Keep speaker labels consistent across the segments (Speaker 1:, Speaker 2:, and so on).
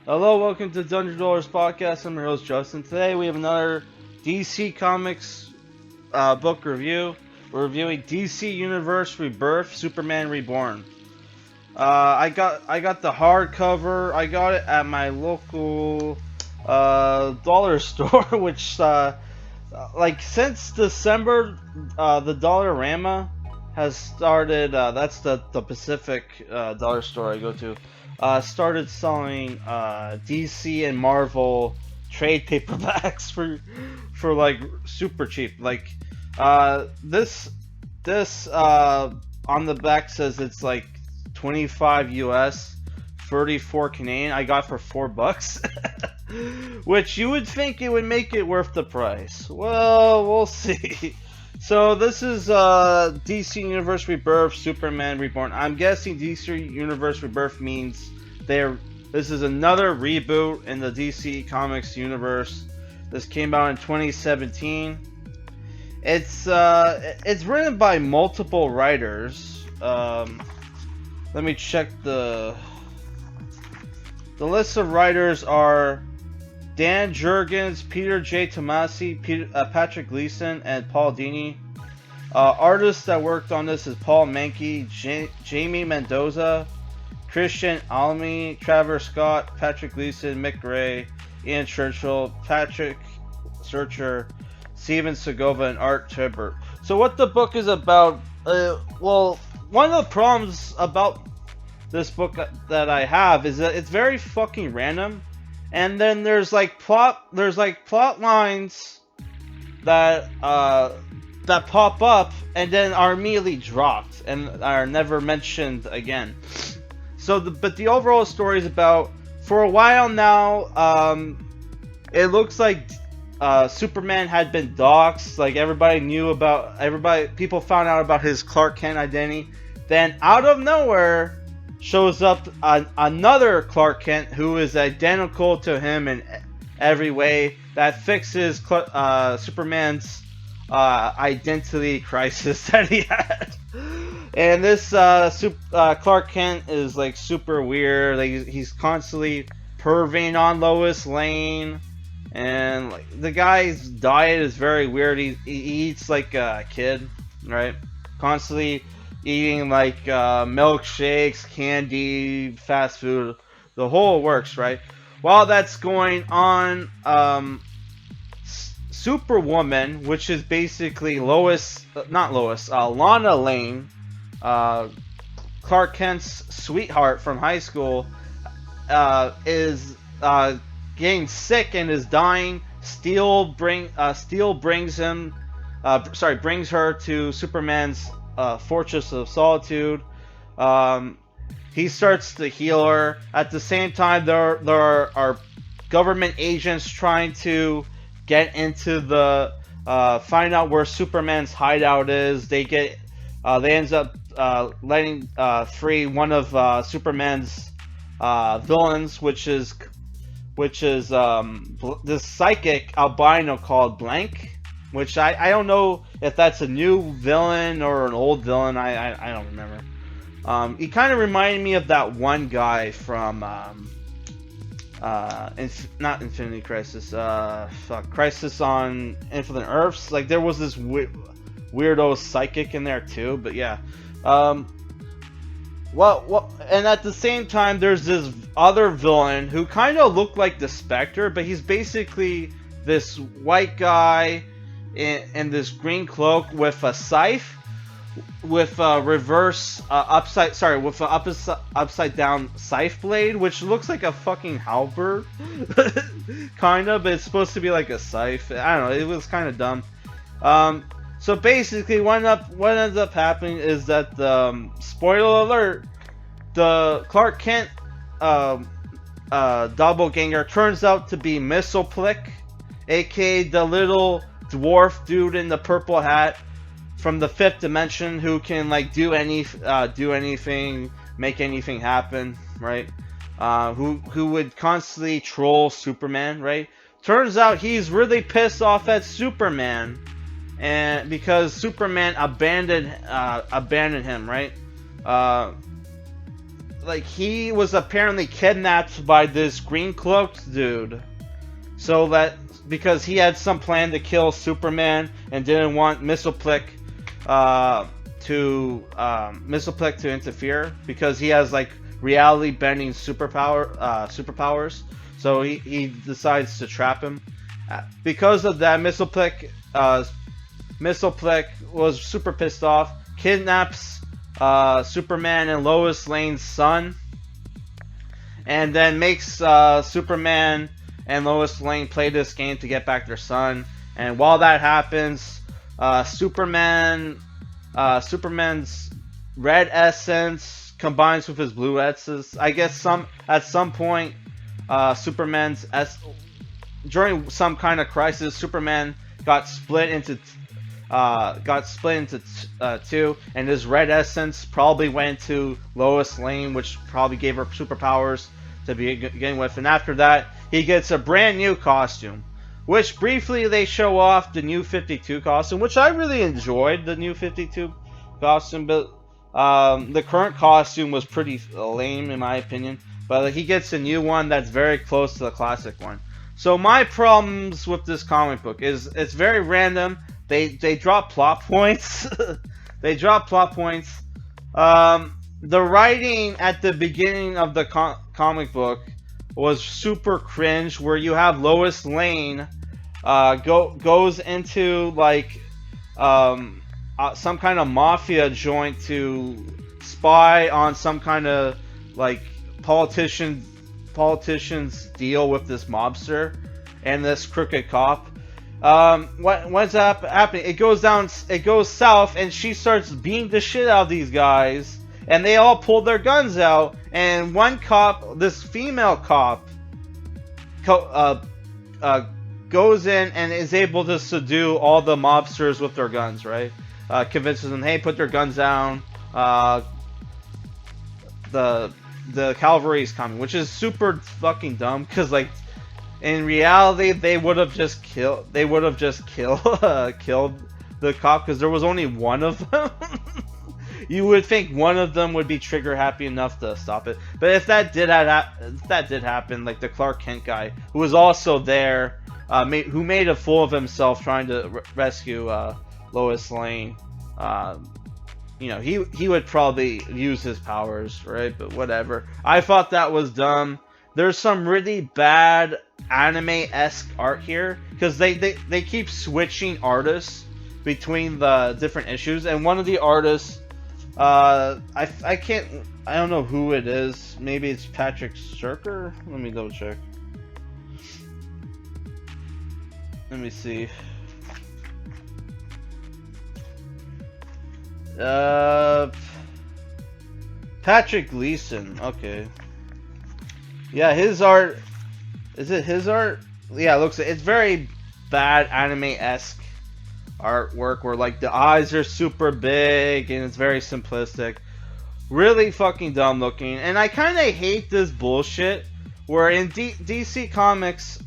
Speaker 1: Hello, welcome to $100 Podcast. I'm your host, Justin. Today we have another DC Comics book review. We're reviewing DC Universe Rebirth, Superman Reborn. I got the hardcover. I got it at my local dollar store, which since December, the Dollarama has started. That's the Pacific dollar store I go to. Started selling DC and Marvel trade paperbacks for like super cheap. Like this on the back says it's like 25 US, 34 Canadian. I got for $4, which you would think it would make it worth the price. Well, we'll see. So this is DC Universe Rebirth, Superman Reborn. I'm guessing DC Universe Rebirth means this is another reboot in the DC Comics universe. This came out in 2017. It's written by multiple writers. Let me check the list of writers are Dan Jurgens, Peter J. Tomasi, Patrick Gleason, and Paul Dini. Artists that worked on this is Paul Mahnke, Jaime Mendoza, Christian Alamy, Trevor Scott, Patrick Gleason, Mick Gray, Ian Churchill, Patrick Zircher, Segovia and Art Thibert. So what the book is about? Well, one of the problems about this book that I have is that it's very fucking random. And then there's plot lines that pop up and then are immediately dropped and are never mentioned again. So but the overall story is about, for a while now, it looks like Superman had been doxxed. Like people found out about his Clark Kent identity. Then out of nowhere shows up another Clark Kent who is identical to him in every way. That fixes Superman's identity crisis that he had. And this Clark Kent is like super weird. Like he's constantly perving on Lois Lane, and like the guy's diet is very weird. He eats like a kid, right? Constantly eating like milkshakes, candy, fast food, the whole works, right? While that's going on, Superwoman, which is basically Lana Lane, Clark Kent's sweetheart from high school, is getting sick and is dying. Steel brings her to Superman's Fortress of Solitude. He starts to heal her. At the same time, there are government agents trying to get into find out where Superman's hideout is. They ends up letting free one of Superman's villains, which is this psychic albino called Blank. Which I don't know if that's a new villain or an old villain. I don't remember. He kind of reminded me of that one guy from not Infinity Crisis. Crisis on Infinite Earths. Like there was this weirdo psychic in there too. But yeah. And at the same time, there's this other villain who kind of looked like the Spectre, but he's basically this white guy in this green cloak with a scythe, with a upside down scythe blade, which looks like a fucking halberd, kind of, but it's supposed to be like a scythe. I don't know. It was kind of dumb. So basically, what ends up happening is that spoiler alert, the Clark Kent doppelganger turns out to be Mistleplick, aka the little dwarf dude in the purple hat from the fifth dimension who can like do anything, make anything happen, right? Who would constantly troll Superman, right? Turns out he's really pissed off at Superman, and because Superman abandoned him, right? like he was apparently kidnapped by this green cloaked dude, so that because he had some plan to kill Superman and didn't want Mistleplick to interfere, because he has like reality bending superpowers. So he decides to trap him. Because of that, Mistleplick was super pissed off, kidnaps Superman and Lois Lane's son, and then makes Superman and Lois Lane play this game to get back their son. And while that happens, Superman's red essence combines with his blue essence. I guess at some point, during some kind of crisis, Superman got split into two, and his red essence probably went to Lois Lane, which probably gave her superpowers to begin with. And after that, he gets a brand new costume, which briefly they show off the New 52 costume, which I really enjoyed, the New 52 costume, but the current costume was pretty lame in my opinion. But he gets a new one that's very close to the classic one. So my problems with this comic book is it's very random. They drop plot points. They drop plot points. The writing at the beginning of the comic book was super cringe, where you have Lois Lane goes into like some kind of mafia joint to spy on some kind of like politician's deal with this mobster and this crooked cop. What's happening? It goes south, and she starts beating the shit out of these guys, and they all pull their guns out. And one cop, this female cop, goes in and is able to subdue all the mobsters with their guns. Right? Convinces them, hey, put their guns down. The cavalry is coming, which is super fucking dumb, because like in reality they would have just killed killed the cop, because there was only one of them. You would think one of them would be trigger happy enough to stop it, but if that did happen, like the Clark Kent guy who was also there, who made a fool of himself trying to rescue Lois Lane, you know, he would probably use his powers, right? But whatever. I thought that was dumb. There's some really bad anime-esque art here, because they keep switching artists between the different issues, and one of the artists, I don't know who it is. Maybe it's Patrick Zircher. Let me double check. Let me see. Patrick Gleason. Okay. Yeah, his art. Is it his art? Yeah, it's very bad anime-esque artwork, where like the eyes are super big and it's very simplistic. Really fucking dumb looking. And I kind of hate this bullshit where in DC Comics,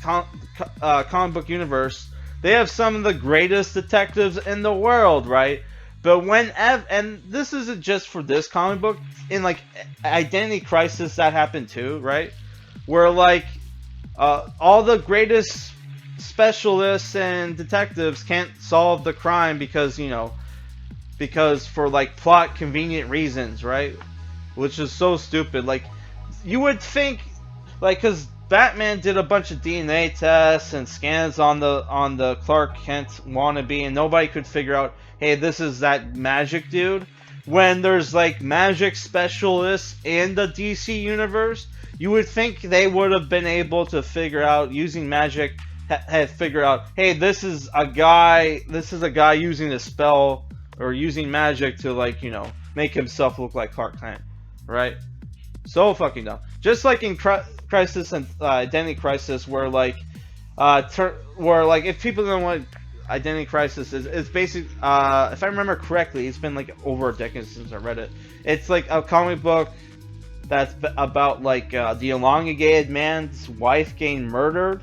Speaker 1: comic book universe, they have some of the greatest detectives in the world, right? But and this isn't just for this comic book, in like Identity Crisis that happened too, right? Where like all the greatest specialists and detectives can't solve the crime because for like plot convenient reasons, right? Which is so stupid. Like you would think, like, because Batman did a bunch of DNA tests and scans on the Clark Kent wannabe, and nobody could figure out, hey, this is that magic dude. When there's like magic specialists in the DC universe, you would think they would have been able to figure out, using magic, figure out, hey, this is a guy using a spell or using magic to, like, make himself look like Clark Kent, right? So fucking dumb. Just like in Crisis and Identity Crisis, where if people don't know what Identity Crisis is, it's basically, if I remember correctly, it's been like over a decade since I read it. It's like a comic book that's about like the elongated man's wife getting murdered,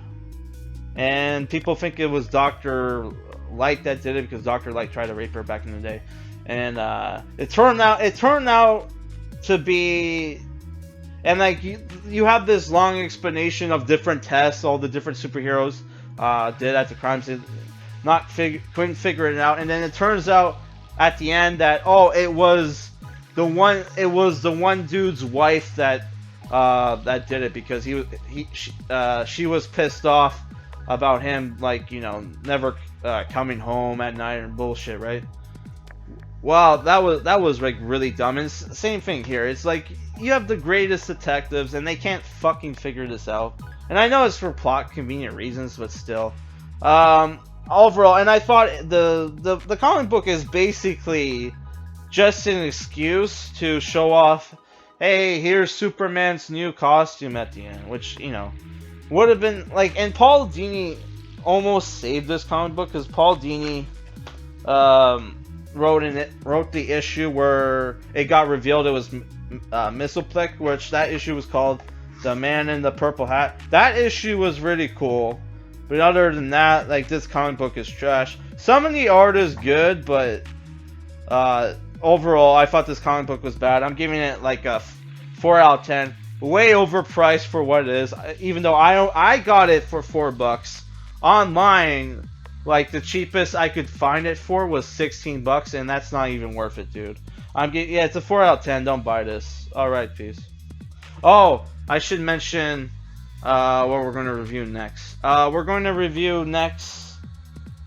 Speaker 1: and people think it was Dr. Light that did it, because Dr. Light tried to rape her back in the day, and it turned out to be, and like you have this long explanation of different tests all the different superheroes did at the crime scene, couldn't figure it out, and then it turns out at the end that it was the one dude's wife that did it, because she was pissed off about him, like, never coming home at night and bullshit, right? Wow, that was like really dumb. And same thing here. It's like you have the greatest detectives and they can't fucking figure this out. And I know it's for plot convenient reasons, but still. Overall, and I thought the comic book is basically just an excuse to show off, hey, here's Superman's new costume at the end, which, would have been like, and Paul Dini almost saved this comic book, because Paul Dini wrote the issue where it got revealed it was Mistleplik, which that issue was called The Man in the Purple Hat. That issue was really cool, but other than that, like, this comic book is trash. Some of the art is good, but overall, I thought this comic book was bad. I'm giving it like a 4 out of 10. Way overpriced for what it is. Even though I got it for $4 online. Like, the cheapest I could find it for was $16, and that's not even worth it, dude. It's a 4 out of 10. Don't buy this. All right, peace. Oh, I should mention what we're going to review next. We're going to review next,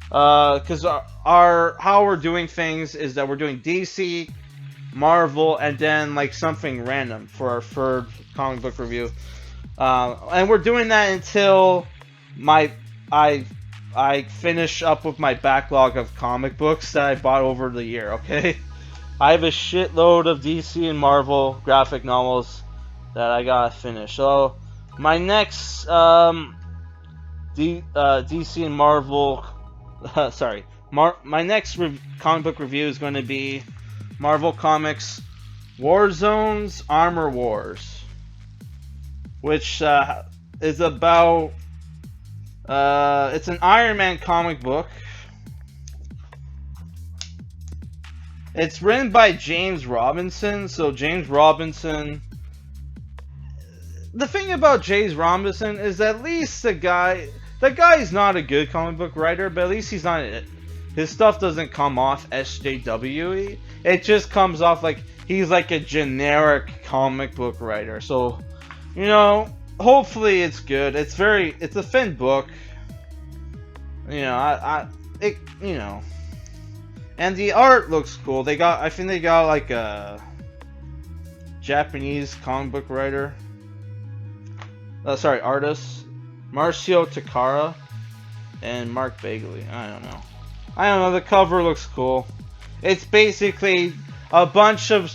Speaker 1: because how we're doing things is that we're doing DC, Marvel, and then like something random for our third comic book review. And we're doing that until I finish up with my backlog of comic books that I bought over the year, okay? I have a shitload of DC and Marvel graphic novels that I gotta finish. So, my next DC and Marvel... my next comic book review is going to be Marvel Comics Warzones Armor Wars, which is about... it's an Iron Man comic book. It's written by James Robinson. So James Robinson... The thing about James Robinson is at least the guy's not a good comic book writer, but at least he's not... His stuff doesn't come off SJW-y. It just comes off like he's like a generic comic book writer. So, hopefully it's good. It's a thin book. And the art looks cool. I think they got like a Japanese comic book writer. Artist. Marcio Takara and Mark Bagley. I don't know. The cover looks cool. It's basically a bunch of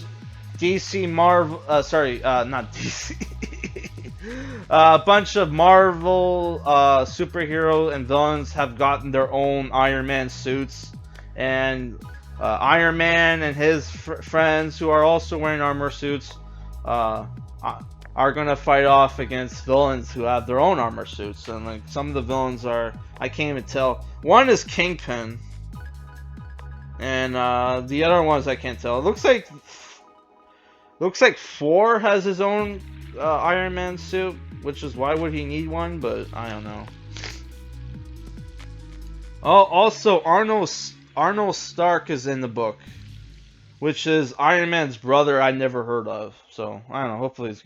Speaker 1: DC Marvel. Not DC. A bunch of Marvel superhero and villains have gotten their own Iron Man suits, and Iron Man and his friends, who are also wearing armor suits, are gonna fight off against villains who have their own armor suits. And like, some of the villains are, I can't even tell. One is Kingpin, and the other ones I can't tell. It looks like Thor has his own Iron Man suit, which is, why would he need one? But I don't know. Oh, also Arnold Stark is in the book, which is Iron Man's brother I never heard of. So I don't know. Hopefully it's